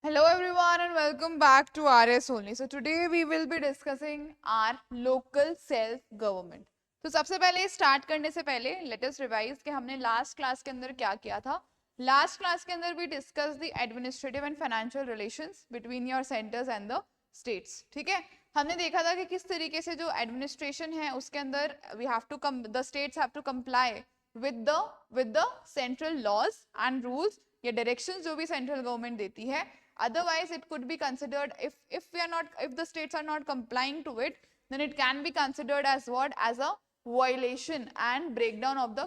Hello everyone and welcome back to RS Only. So today we will be discussing our local self government. तो सबसे पहले start करने से पहले let us revise कि हमने लास्ट क्लास के अंदर क्या किया था. लास्ट क्लास के अंदर we discuss the administrative and financial relations between your centres and the states. ठीक है, हमने देखा था कि किस तरीके से जो एडमिनिस्ट्रेशन है उसके अंदर we have to come the states have to comply with the central laws and rules या डायरेक्शंस जो भी सेंट्रल गवर्नमेंट देती है. Otherwise it could be considered, if the states are not complying to it, then it can be considered as what, as a violation and breakdown of the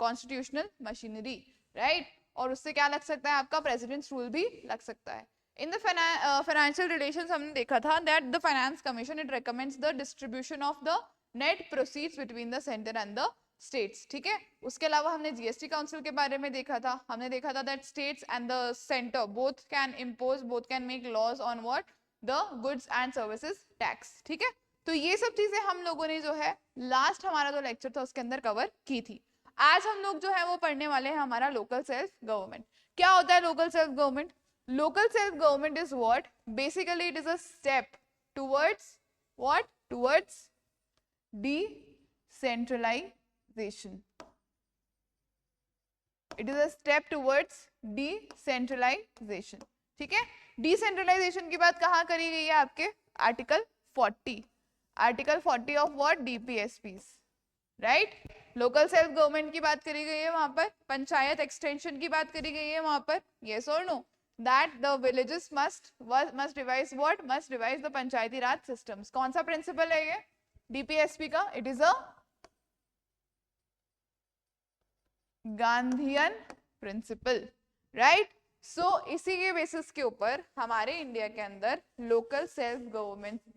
constitutional machinery, right? और उससे क्या लग सकता है, आपका presidents rule भी लग सकता है. इन द फाइनेंशियल रिलेशंस हमने देखा था that the finance commission it recommends the distribution of the net proceeds between the centre and the states. ठीक है, उसके अलावा हमने जीएसटी काउंसिल के बारे में देखा था. हमने देखा था that states and the centre both can make laws on what, the goods and services tax. ठीक है, तो ये सब चीजें हम लोगों ने जो है लास्ट हमारा जो लेक्चर था उसके अंदर कवर की थी. आज हम लोग जो है वो पढ़ने वाले हैं हमारा लोकल सेल्फ गवर्नमेंट. क्या होता है local self government? Local self government is what, basically it is a step towards what, towards decentralization. It is a step towards decentralization. ठीक है, डिसेंट्रलाइजेशन की बात कहाँ करी गई है? आपके article 40 of what, DPSPs, right. Local self government की बात करी गई है वहां पर, पंचायत एक्सटेंशन की बात करी गई है वहां पर. यस और no, that the villages must devise what, must devise the Panchayati raj systems. कौन सा प्रिंसिपल है ये डीपीएसपी का? It is a Gandhian principle, right. So इसी के बेसिस के ऊपर हमारे इंडिया के अंदर लोकल सेल्फ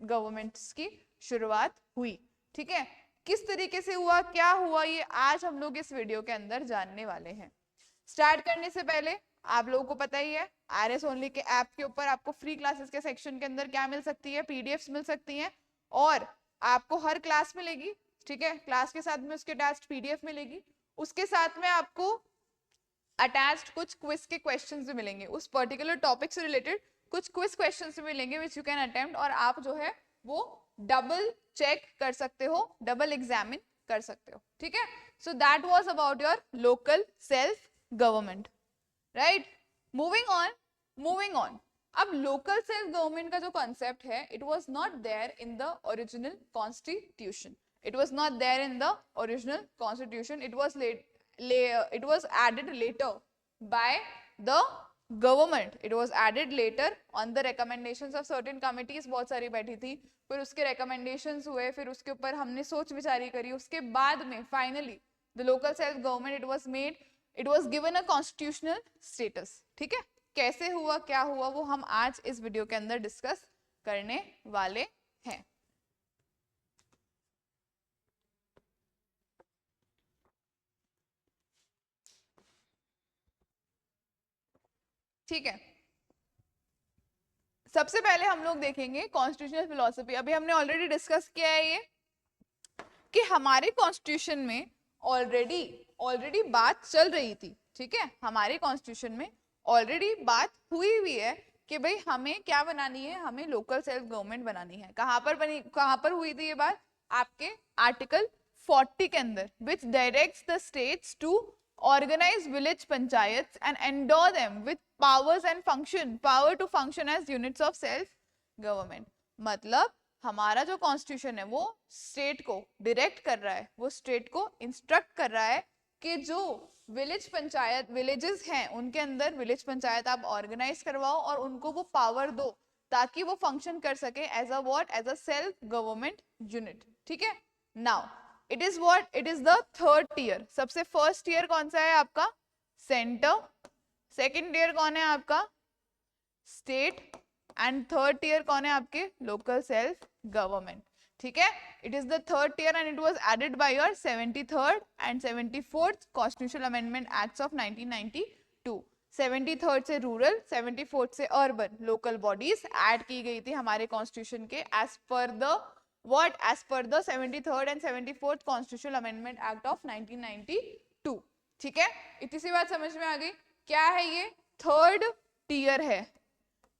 गवर्नमेंट्स की शुरुआत हुई. ठीक है, किस तरीके से हुआ, क्या हुआ, ये आज हम लोग इस वीडियो के अंदर जानने वाले हैं. स्टार्ट करने से पहले आप लोगों को पता ही है आरएस ओनली के ऐप के ऊपर आपको फ्री क्लासेस के सेक्शन के अंदर क्या मिल सकती है, पीडीएफ्स मिल सकती हैं और आपको हर क्लास मिलेगी. ठीक है, क्लास के साथ में उसके अटैच्ड पीडीएफ मिलेगी. उसके साथ में आपको अटैच्ड कुछ क्विज के क्वेश्चंस भी मिलेंगे, उस पर्टिकुलर टॉपिक से रिलेटेड कुछ क्विज क्वेश्चंस भी मिलेंगे विच यू कैन अटेम्प्ट, और आप जो है वो डबल चेक कर सकते हो, डबल एग्जामिन कर सकते हो. ठीक है, so that was about your local self government, right. Moving on. अब लोकल सेल्फ गवर्नमेंट का जो कॉन्सेप्ट है, it was not there in the original constitution. It was not there in the original constitution. It was added later by the government. It was added later on the recommendations of certain committees. बहुत सारी बैठी थी, फिर उसके recommendations हुए, फिर उसके ऊपर हमने सोच विचारी करी, उसके बाद में finally the local self government it was given a constitutional status. ठीक है, कैसे हुआ, क्या हुआ, वो हम आज इस वीडियो के अंदर डिस्कस करने वाले हैं. ठीक है, सबसे पहले हम लोग देखेंगे कॉन्स्टिट्यूशनल फिलॉसफी. अभी हमने ऑलरेडी डिस्कस किया है ये कि हमारे कॉन्स्टिट्यूशन में ऑलरेडी बात चल रही थी. ठीक है, हमारे कॉन्स्टिट्यूशन में ऑलरेडी बात हुई है कि भाई हमें क्या बनानी है, हमें लोकल सेल्फ गवर्नमेंट बनानी है. कहाँ पर हुई थी ये बात? आपके आर्टिकल 40 के अंदर, which directs the states to organize village panchayats and endow them with powers and power to function as units of self government. मतलब हमारा जो कॉन्स्टिट्यूशन है वो स्टेट को डायरेक्ट कर रहा है, वो स्टेट को इंस्ट्रक्ट कर रहा है कि जो विलेजेस हैं उनके अंदर विलेज पंचायत आप ऑर्गेनाइज करवाओ और उनको वो पावर दो ताकि वो फंक्शन कर सके as a what, as a self government unit. ठीक है, now it is what, it is the third tier. सबसे फर्स्ट ईयर कौन सा है आपका? सेंटर. सेकंड ईयर कौन है आपका? स्टेट. एंड थर्ड टीयर कौन है आपके? Local self government. ठीक है, it is the third tier and it was added by your 73rd and 74th constitutional amendment acts of 1992. 73rd से रूरल, 74th से अर्बन लोकल बॉडीज ऐड की गई थी हमारे कॉन्स्टिट्यूशन के as per the what, as per the 73rd and 74th constitutional amendment act of 1992. ठीक है, इतनी सी बात समझ में आ गई. क्या है ये? थर्ड टीयर है.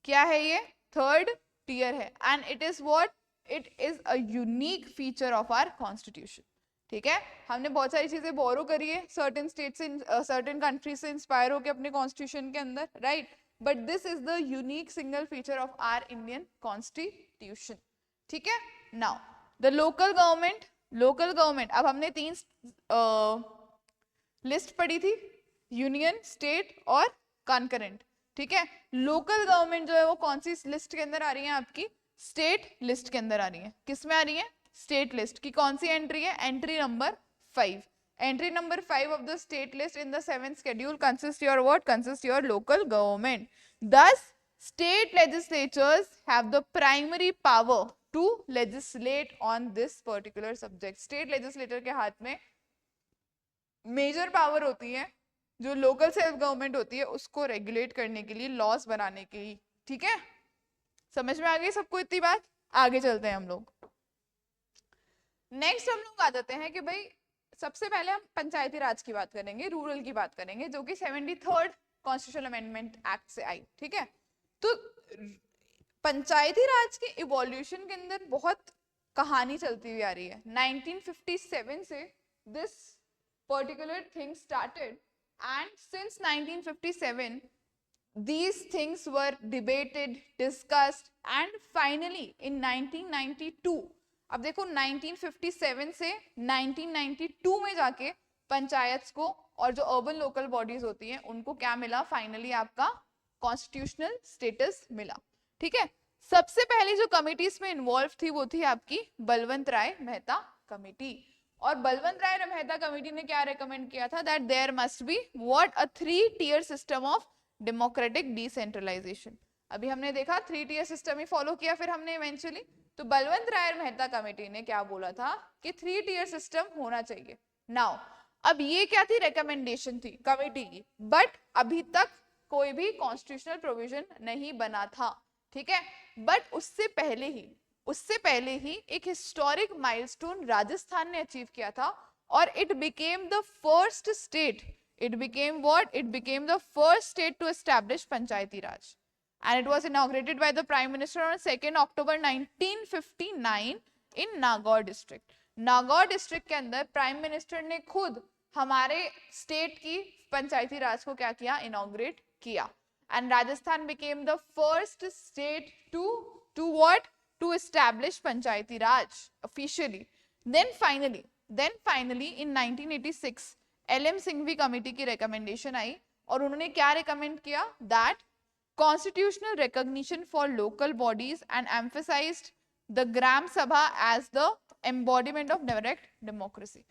क्या है ये? थर्ड टीयर है and it is what? It is a unique feature of our constitution. ठीक है, हमने बहुत सारी चीजें बोरो करी है सर्टेन स्टेट से, सर्टेन कंट्री से इंस्पायर होकर अपने कॉन्स्टिट्यूशन के अंदर, right, but this is the unique single feature of our Indian constitution. ठीक है, now the local government, local government, अब हमने तीन लिस्ट पढ़ी थी, यूनियन, स्टेट और कॉन्करेंट। ठीक है, लोकल गवर्नमेंट जो है वो कौन सी लिस्ट के अंदर आ रही है? आपकी स्टेट लिस्ट के अंदर आ रही है। किस में आ रही है? स्टेट लिस्ट की। कौन सी एंट्री है? Entry number 5। Entry number 5 of the state list in the 7th schedule consists your what? Consists your local government. Thus, state legislatures have the primary power to legislate on this particular subject. State legislator के हाथ में major power होती है जो local self government होती है उसको regulate करने के लिए, लॉस बनाने के लिए। ठीक है, समझ में आ गई सबको इतनी बात? आगे चलते हैं हम लोग। नेक्स्ट हम लोग आ जाते हैं कि भाई सबसे पहले हम पंचायती राज की बात करेंगे, रूरल की बात करेंगे, जो कि 73rd कॉन्स्टिट्यूशनल अमेंडमेंट एक्ट से आई। ठीक है, तो पंचायती राज के इवोल्यूशन के अंदर बहुत कहानी चलती हुई आ रही है। 1957 से this particular thing started, and since 1957 these things were debated, discussed, and finally in 1992, अब देखो 1957 से 1992 में जाके पंचायत को और जो अर्बन लोकल बॉडीज होती हैं उनको क्या मिला? फाइनली आपका कॉन्स्टिट्यूशनल स्टेटस मिला। ठीक है, सबसे पहली जो कमिटी इसमें इन्वॉल्व थी वो थी आपकी बलवंत राय मेहता कमिटी। और बलवंत राय मेहता कमेटी ने क्या रेकमेंड किया था? That there must be what? A 3-tier system of democratic decentralisation. अभी हमने देखा 3-tier सिस्टम ही फॉलो किया फिर हमने इवेंचुअली, तो बलवंत राय मेहता कमेटी ने क्या बोला था कि 3-tier सिस्टम होना चाहिए। नाउ अब ये क्या थी? रिकमेंडेशन थी कमेटी की, बट अभी तक कोई भी कॉन्स्टिट्यूशनल प्रोविजन नहीं बना था। ठीक है, बट उससे पहले ही एक हिस्टोरिक माइलस्टोन राजस्थान ने अचीव किया था और it became the first state, it became what? It became the first state to establish Panchayati Raj, and it was inaugurated by the prime minister on 2 October 1959 in Nagaur district. Nagaur district के अंदर prime minister ने खुद हमारे state की पंचायती राज को क्या किया? Inaugurate किया, and Rajasthan became the first state to what? to establish Panchayati Raj officially. Then finally in 1986 LM Singhvi committee की recommendation आई और उन्होंने क्या recommend किया? That constitutional recognition for local bodies and emphasized the Gram Sabha as the embodiment of direct democracy.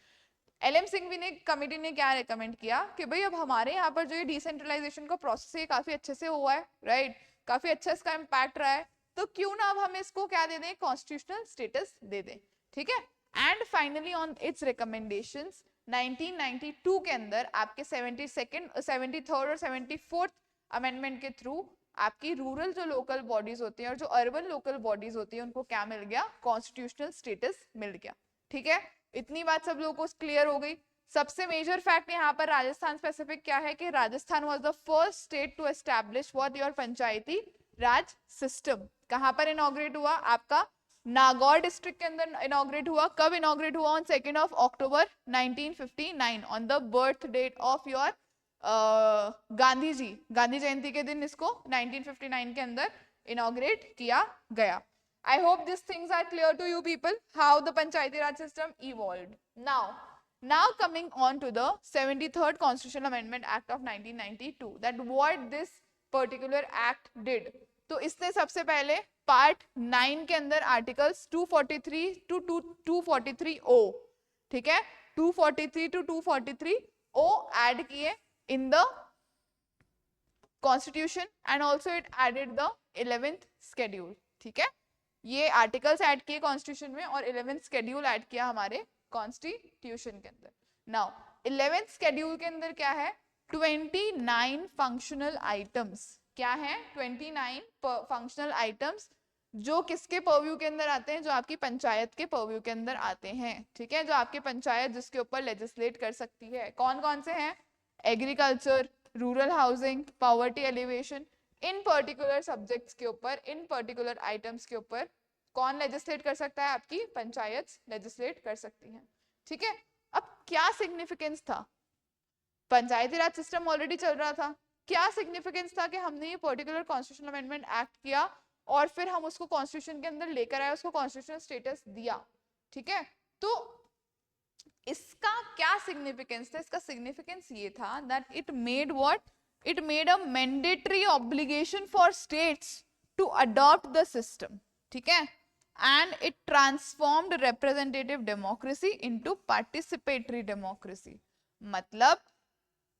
LM Singhvi ने committee ने क्या recommend किया कि भाई अब हमारे यहाँ पर जो ये डिसेंट्रलाइजेशन का प्रोसेस है काफी अच्छे से हुआ है, राइट, काफी अच्छा इसका इम्पैक्ट रहा है, तो क्यों ना अब हम इसको क्या दे दें? कॉन्स्टिट्यूशनल स्टेटस दे दें। ठीक है, and finally on it's recommendations 1992 के अंदर आपके 73rd और 74th अमेंडमेंट के थ्रू आपकी रूरल जो लोकल बॉडीज होती हैं और जो अर्बन लोकल बॉडीज होती है उनको क्या मिल गया? कॉन्स्टिट्यूशनल स्टेटस मिल गया। ठीक है, इतनी बात सब लोगों को क्लियर हो गई। सबसे मेजर फैक्ट यहाँ पर राजस्थान स्पेसिफिक क्या है कि Rajasthan was the first state to establish what? Your Panchayati Raj system. कहां पर इनॉग्रेट हुआ? आपका नागौर डिस्ट्रिक्ट के अंदर इनॉग्रेट हुआ। कब इनॉग्रेट हुआ? On 2 October 1959 on the birth date of your Gandhi ji. Gandhi Jayanti के दिन इसको 1959 के अंदर इनॉग्रेट किया गया। I hope these things are clear to you people, how the Panchayati Raj system evolved. Now coming on to the 73rd Constitutional Amendment Act of 1992, that what this particular act did. तो इसने सबसे पहले part 9 के अंदर articles 243 to 243 ओ, ठीक है, 243 to 243 O add किए in the constitution and also it added the 11th schedule. ठीक है, ये आर्टिकल्स ऐड किए कॉन्स्टिट्यूशन में और 11th शेड्यूल ऐड किया हमारे कॉन्स्टिट्यूशन के अंदर। नाउ 11th शेड्यूल के अंदर क्या है? 29 फंक्शनल आइटम्स। क्या है? 29 फंक्शनल आइटम्स जो किसके पर्व्यू के अंदर आते हैं? जो आपकी पंचायत के पर्व्यू के अंदर आते हैं। ठीक है, जो आपकी पंचायत जिसके ऊपर लेजिस्लेट कर सकती है। कौन कौन से हैं? Agriculture, rural housing, poverty alleviation, इन पर्टिकुलर सब्जेक्ट्स के ऊपर, इन पर्टिकुलर आइटम्स के ऊपर कौन लेजिस्लेट कर सकता है? आपकी पंचायत लेजिस्लेट कर सकती हैं, ठीक है। अब क्या सिग्निफिकेंस था? पंचायती राज सिस्टम ऑलरेडी चल रहा था, क्या सिग्निफिकेंस था कि हमने ये पर्टिकुलर कॉन्स्टिट्यूशनल अमेंडमेंट एक्ट किया और फिर हम उसको कॉन्स्टिट्यूशन के अंदर लेकर आए, उसको कॉन्स्टिट्यूशनल स्टेटस दिया, ठीक है। तो इसका क्या सिग्निफिकेंस था? इसका सिग्निफिकेंस ये था that it made what, it made a mandatory obligation for states to adopt the system, ठीक है। And it transformed representative democracy into participatory democracy. मतलब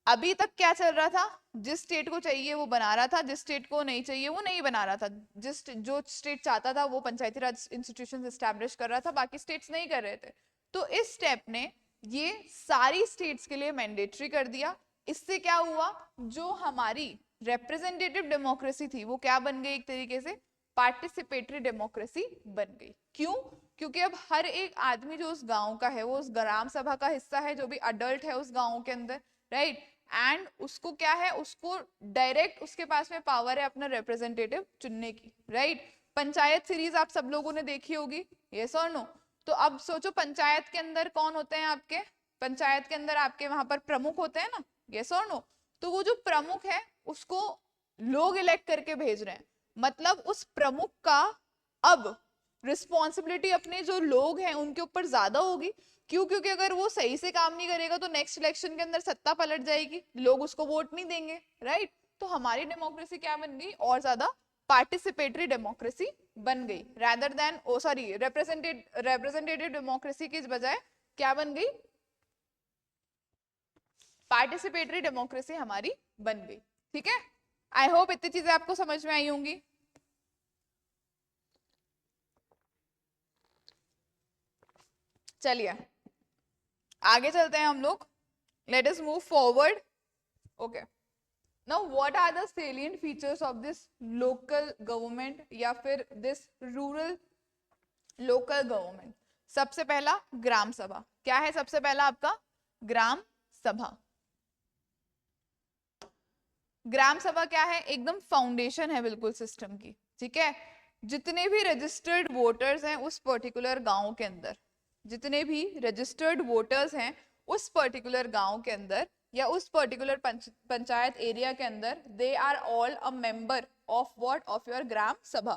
अभी तक क्या चल रहा था? जिस स्टेट को चाहिए वो बना रहा था, जिस स्टेट को नहीं चाहिए वो नहीं बना रहा था। जो स्टेट चाहता था वो पंचायती राज इंस्टीट्यूशंस एस्टैब्लिश कर रहा था, बाकी स्टेट्स नहीं कर रहे थे। तो इस स्टेप ने ये सारी स्टेट्स के लिए मैंडेटरी कर दिया। इससे क्या हुआ? जो हमारी रिप्रेजेंटेटिव डेमोक्रेसी थी वो क्या बन गई? एक तरीके से पार्टिसिपेटरी डेमोक्रेसी बन गई। क्यों? क्योंकि अब हर एक आदमी जो उस गांव का है वो उस ग्राम सभा का हिस्सा है, जो भी अडल्ट है उस गांव के अंदर, राइट। एंड उसको क्या है? उसको डायरेक्ट उसके पास में पावर है अपना रिप्रेजेंटेटिव चुनने की, राइट। पंचायत सीरीज आप सब लोगों ने देखी होगी, यस और नो? तो अब सोचो पंचायत के अंदर कौन होते हैं आपके? पंचायत के अंदर आपके वहां पर प्रमुख होते हैं ना, यस और नो? तो वो जो प्रमुख है उसको लोग इलेक्ट करके भेज रहे हैं। मतलब उस प्रमुख का अब रिस्पॉन्सिबिलिटी अपने जो लोग हैं उनके ऊपर ज्यादा होगी। क्यों? क्योंकि अगर वो सही से काम नहीं करेगा तो नेक्स्ट इलेक्शन के अंदर सत्ता पलट जाएगी, लोग उसको वोट नहीं देंगे, राइट। तो हमारी डेमोक्रेसी क्या बन गई? और ज्यादा पार्टिसिपेटरी डेमोक्रेसी बन गई, रादर देन रिप्रेजेंटेटिव डेमोक्रेसी की बजाय क्या बन गई? पार्टिसिपेटरी डेमोक्रेसी हमारी बन गई, ठीक है। आई होप इतनी चीजें आपको समझ में आई होंगी। चलिए आगे चलते हैं हम लोग, let us move forward, okay. Now what are the salient features of this local government या फिर दिस रूरल लोकल गवर्नमेंट? सबसे पहला ग्राम सभा। क्या है सबसे पहला आपका? ग्राम सभा। ग्राम सभा क्या है? एकदम फाउंडेशन है बिल्कुल सिस्टम की, ठीक है। जितने भी रजिस्टर्ड वोटर्स हैं उस पर्टिकुलर गांव के अंदर, जितने भी रजिस्टर्ड वोटर्स हैं उस पर्टिकुलर गांव के अंदर या उस पर्टिकुलर पंचायत एरिया के अंदर, they are all a member of what? Of your gram sabha.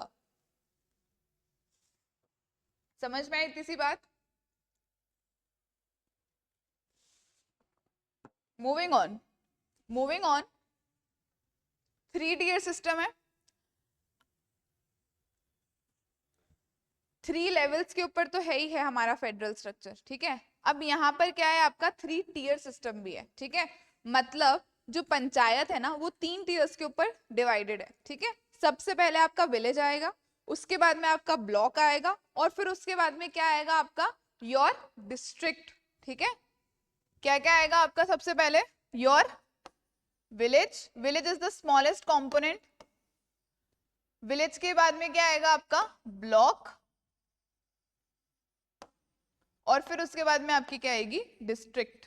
समझ में आई इतनी सी बात? Moving on, moving on. 3 tier system है, 3 लेवल्स के ऊपर तो है ही है हमारा फेडरल स्ट्रक्चर, ठीक है। अब यहाँ पर क्या है? आपका 3 टियर सिस्टम भी है, ठीक है। मतलब जो पंचायत है ना वो 3 टियर्स के ऊपर डिवाइडेड है, ठीक है। सबसे पहले आपका विलेज आएगा, उसके बाद में आपका ब्लॉक आएगा और फिर उसके बाद में क्या आएगा? आपका योर डिस्ट्रिक्ट, ठीक है। क्या क्या आएगा आपका? सबसे पहले your village, village is the smallest component. Village के बाद में क्या आएगा? आपका ब्लॉक, और फिर उसके बाद में आपकी क्या आएगी? डिस्ट्रिक्ट।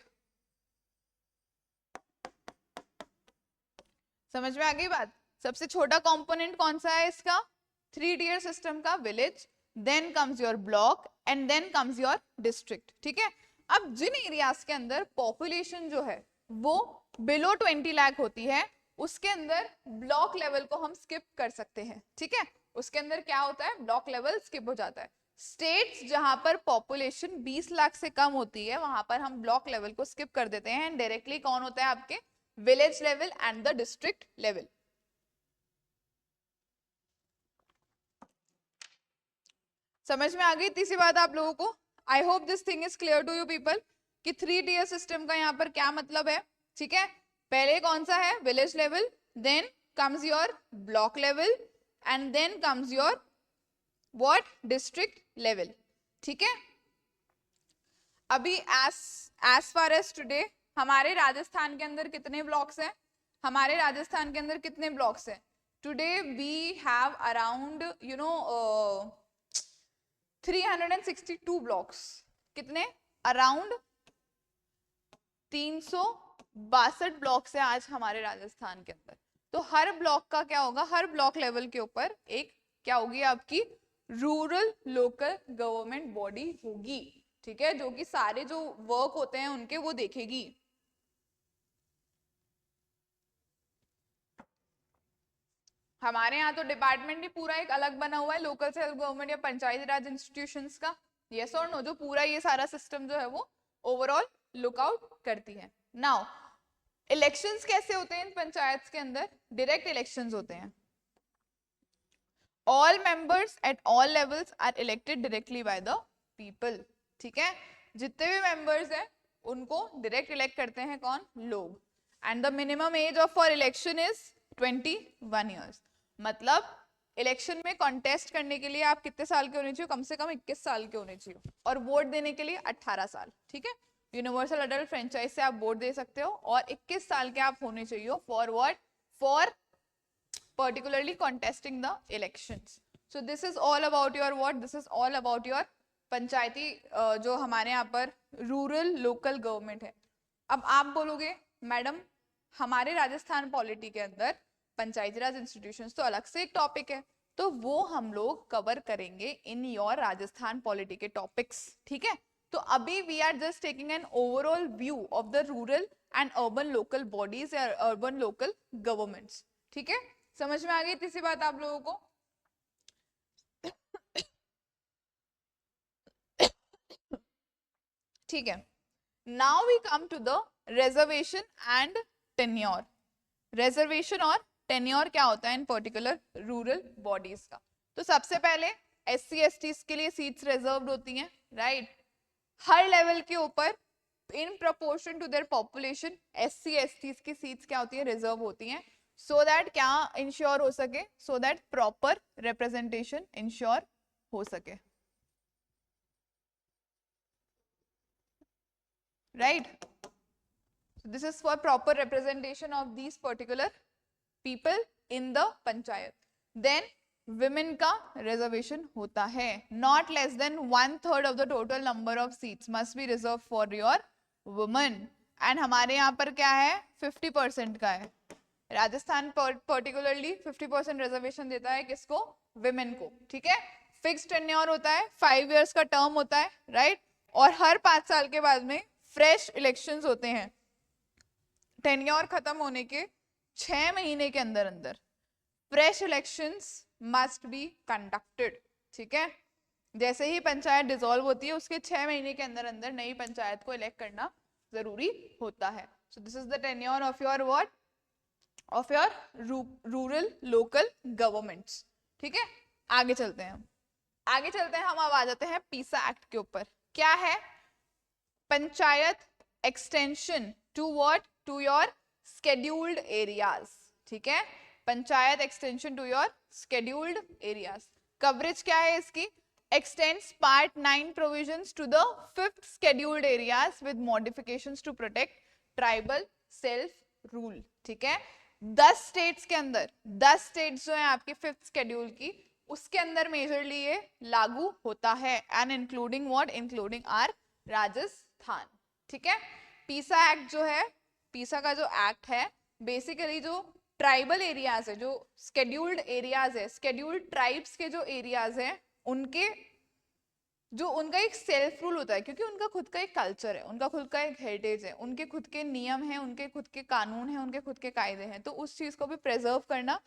समझ में आ गई बात? सबसे छोटा कंपोनेंट कौन सा है इसका? 3 टियर सिस्टम का village, then comes your block and then comes your district, ठीक है। अब जिन एरियाज के अंदर पॉपुलेशन जो है वो बिलो 20 लाख होती है उसके अंदर ब्लॉक लेवल को हम स्किप कर सकते हैं, ठीक है। उसके अंदर क्या होता है? ब्लॉक लेवल स्किप हो जाता है। स्टेट्स जहां पर पॉपुलेशन 20 लाख से कम होती है वहां पर हम ब्लॉक लेवल को स्किप कर देते हैं, डायरेक्टली कौन होता है? आपके village level and the district level. समझ में आ गई तीसरी बात आप लोगों को? I hope this thing is clear to you people कि 3 टियर सिस्टम का यहाँ पर क्या मतलब है, ठीक है। पहले कौन सा है? Village level, then comes your block level and then comes your what? District level, ठीक है। अभी एज फार एज टुडे हमारे राजस्थान के अंदर कितने ब्लॉक्स हैं? हमारे राजस्थान के अंदर कितने ब्लॉक्स हैं? Today we have around 362 blocks. कितने? अराउंड 362 ब्लॉक्स है आज हमारे राजस्थान के अंदर, तो हर ब्लॉक का क्या होगा, हर ब्लॉक लेवल के ऊपर एक क्या होगी आपकी रूरल लोकल गवर्नमेंट बॉडी होगी, ठीक है, जो कि सारे जो वर्क होते हैं उनके वो देखेगी। हमारे यहाँ तो डिपार्टमेंट ही पूरा एक अलग बना हुआ है लोकल सेल्फ गवर्नमेंट या पंचायती राज इंस्टीट्यूशंस का, यस और नो, जो पूरा ये सारा सिस्टम जो है वो ओवरऑल लुकआउट करती है। नाउ इलेक्शंस कैसे होते हैं इन पंचायत के अंदर, डायरेक्ट इलेक्शंस होते हैं। All members at all levels are elected directly by the people, ठीक है, जितने भी मेंबर्स हैं उनको डायरेक्ट इलेक्ट करते हैं कौन, लोग। And the minimum age of for election is 21 years, मतलब इलेक्शन में कॉन्टेस्ट करने के लिए आप कितने साल के होने चाहिए, कम से कम 21 साल के होने चाहिए, और वोट देने के लिए 18 साल, ठीक है, यूनिवर्सल अडल्ट फ्रेंचाइज से आप वोट दे सकते हो, और 21 साल के आप होने चाहिए for what, for particularly contesting the elections. So this is all about your what, this is all about your पंचायती जो हमारे यहाँ पर रूरल लोकल गवर्नमेंट है। अब आप बोलोगे मैडम हमारे राजस्थान पॉलिटी के अंदर पंचायती राज इंस्टीट्यूशंस तो अलग से एक टॉपिक है, तो वो हम लोग कवर करेंगे इन योर राजस्थान पॉलिटी के टॉपिक्स, ठीक है। तो अभी we are just taking an overall view of the rural and urban local bodies या अर्बन लोकल गवर्नमेंट्स, ठीक है, समझ में आ गई तीसरी बात आप लोगों को। ठीक है, now we come to the reservation and tenure. Reservation और टेन्योर क्या होता है इन पर्टिकुलर रूरल बॉडीज का। तो सबसे पहले एससी एसटी के लिए सीट्स रिजर्व्ड होती हैं, राइट, हर लेवल के ऊपर in proportion to their population SC ST की सीट्स क्या होती है, रिजर्व होती हैं, सो दैट क्या इंश्योर हो सके, so that proper representation ensure हो सके, right? So this is for proper representation of these particular people in the panchayat. Then women का reservation होता है, not less than 1/3 of the total number of seats must be reserved for your women. and हमारे यहाँ पर क्या है 50% का है, राजस्थान पर्टिकुलरली 50% रिजर्वेशन देता है किसको, विमेन को, ठीक है। फिक्स टेन्योर होता है, 5 इयर्स का टर्म होता है, राइट, और हर 5 साल के बाद में फ्रेश इलेक्शंस होते हैं, टेन्योर खत्म होने के 6 महीने के अंदर अंदर fresh elections must be conducted, ठीक है। जैसे ही पंचायत डिसॉल्व होती है उसके 6 महीने के अंदर अंदर नई पंचायत को इलेक्ट करना जरूरी होता है। So this is the tenure of your what, of your rural local governments, ठीक है। आगे चलते हैं, आगे चलते हैं, हम अब आ जाते हैं पीसा एक्ट के ऊपर। क्या है, Panchayat extension to what, to your scheduled areas, ठीक है, Panchayat extension to your scheduled areas. Coverage क्या है इसकी, extends part 9 provisions to the 5th scheduled areas with modifications to protect tribal self rule, ठीक है। 10 स्टेट्स के अंदर, 10 स्टेट्स जो है आपके 5th शेड्यूल की, उसके अंदर मेजरली ये लागू होता है, and including what, including our Rajasthan, ठीक है। पीसा एक्ट जो है, पीसा का जो एक्ट है, बेसिकली जो ट्राइबल एरियाज है, जो स्केड्यूल्ड एरियाज है, स्केड्यूल्ड ट्राइब्स के जो एरियाज है, उनके जो उनका एक सेल्फ रूल होता है, क्योंकि उनका खुद का एक कल्चर है, उनका खुद का एक हेरिटेज है, उनके खुद के नियम हैं, उनके खुद के कानून हैं, उनके खुद के कायदे हैं, तो उस चीज को भी प्रिजर्व करना,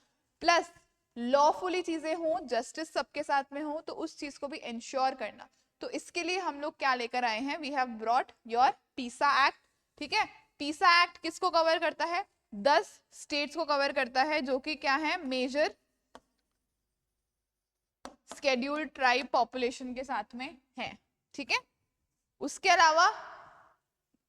प्लस लॉफुली चीजें हों, जस्टिस सबके साथ में हो, तो उस चीज को भी इंश्योर करना। तो इसके लिए हम लोग क्या लेकर आए हैं, वी हैव ब्रॉट योर पीसा एक्ट, ठीक है। पीसा एक्ट किसको कवर करता है, 10 स्टेट्स को कवर करता है, जो कि क्या है, मेजर स्केड्यूल्ड ट्राइब पॉपुलेशन के साथ में है, ठीक है। उसके अलावा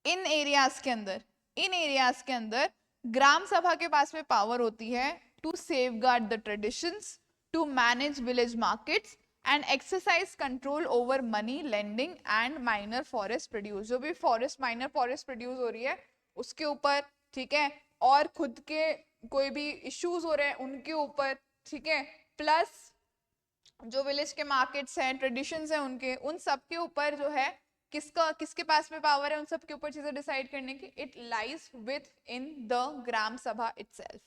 इन एरियाज के अंदर, इन एरियाज के अंदर ग्राम सभा के पास में पावर होती है to safeguard the traditions, to manage village markets and exercise control over money lending and minor forest produce. जो भी फॉरेस्ट, माइनर फॉरेस्ट प्रोड्यूस हो रही है उसके ऊपर, ठीक है, और खुद के कोई भी इश्यूज हो रहे हैं उनके ऊपर, ठीक है, प्लस जो विलेज के मार्केट्स हैं, ट्रेडिशंस हैं उनके, उन सब के ऊपर जो है किसका, किसके पास में पावर है उन सब के ऊपर चीजें डिसाइड करने की, it lies with in the gram sabha itself,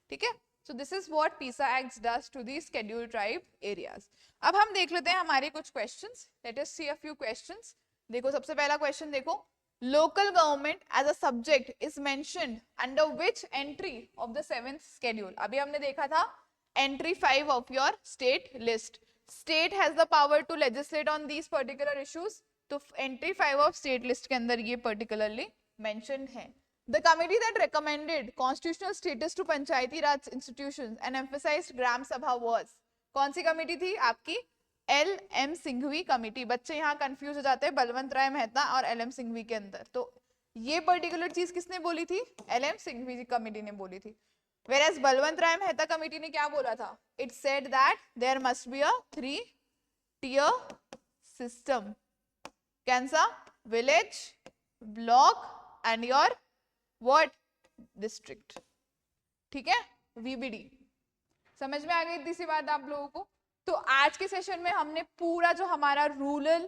ठीक है. So this is what PISA Acts does to the scheduled tribe areas. अब हम देख लेते हैं हमारे कुछ questions. Let us see a few questions. देखो सबसे पहला question देखो. Local government as a subject is mentioned under which entry of the 7th schedule? अभी हमने देखा था entry 5 of your state list. State has the power to legislate on these particular issues. तो entry 5 of state list के अंदर ये particularly mentioned है. The committee that recommended constitutional status to Panchayati Raj institutions and emphasized Gram Sabha was, कौन सी committee थी आपकी? LM Singhvi committee. बच्चे यहाँ कंफ्यूज हो जाते हैं बलवंत राय मेहता और LM सिंघवी के अंदर. तो ये पर्टिकुलर चीज किसने बोली थी? LM सिंघवी कमेटी ने बोली थी. Whereas बलवंत राय मेहता कमेटी ने क्या बोला था? It said that there must be a 3-tier system. कैसा? Village, block and your what? District. ठीक है? VBD. समझ में आ गई इतनी सी बात आप लोगों को? तो आज के सेशन में हमने पूरा जो हमारा रूरल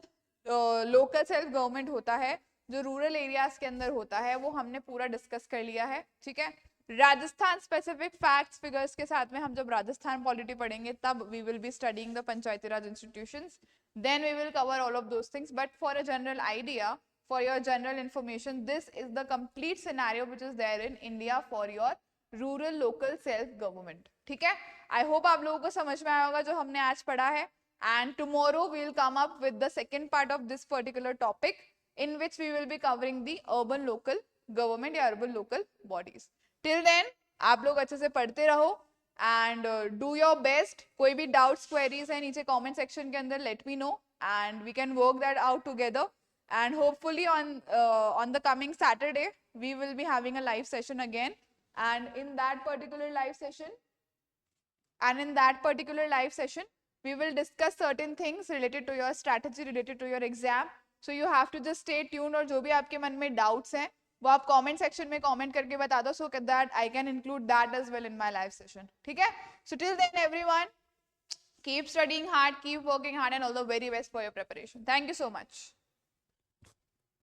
लोकल सेल्फ गवर्नमेंट होता है, जो रूरल एरियाज के अंदर होता है, वो हमने पूरा डिस्कस कर लिया है. ठीक है. राजस्थान स्पेसिफिक फैक्ट्स फिगर्स के साथ में हम जब राजस्थान पॉलिटी पढ़ेंगे तब we will be studying the Panchayati Raj institutions, then we will cover all of those things. But for a general idea, for your general information, this is the complete scenario which is there in India for your rural local self government. ठीक है. I hope आप लोगों को समझ में आया होगा जो हमने आज पढ़ा है. And tomorrow we will come up with the second part of this particular topic in which we will be covering the urban local government या urban local bodies. Till then आप लोग अच्छे से पढ़ते रहो and do your best. कोई भी doubts queries है नीचे comment section के अंदर let me know and we can work that out together. And hopefully on the coming Saturday we will be having a live session again, and in that particular live session we will discuss certain things related to your strategy, related to your exam. So you have to just stay tuned, और जो भी आपके मन में doubts हैं वो आप comment section में comment करके बता दो, so that I can include that as well in my live session. ठीक है. So till then everyone, keep studying hard, keep working hard, and all the very best for your preparation. Thank you so much.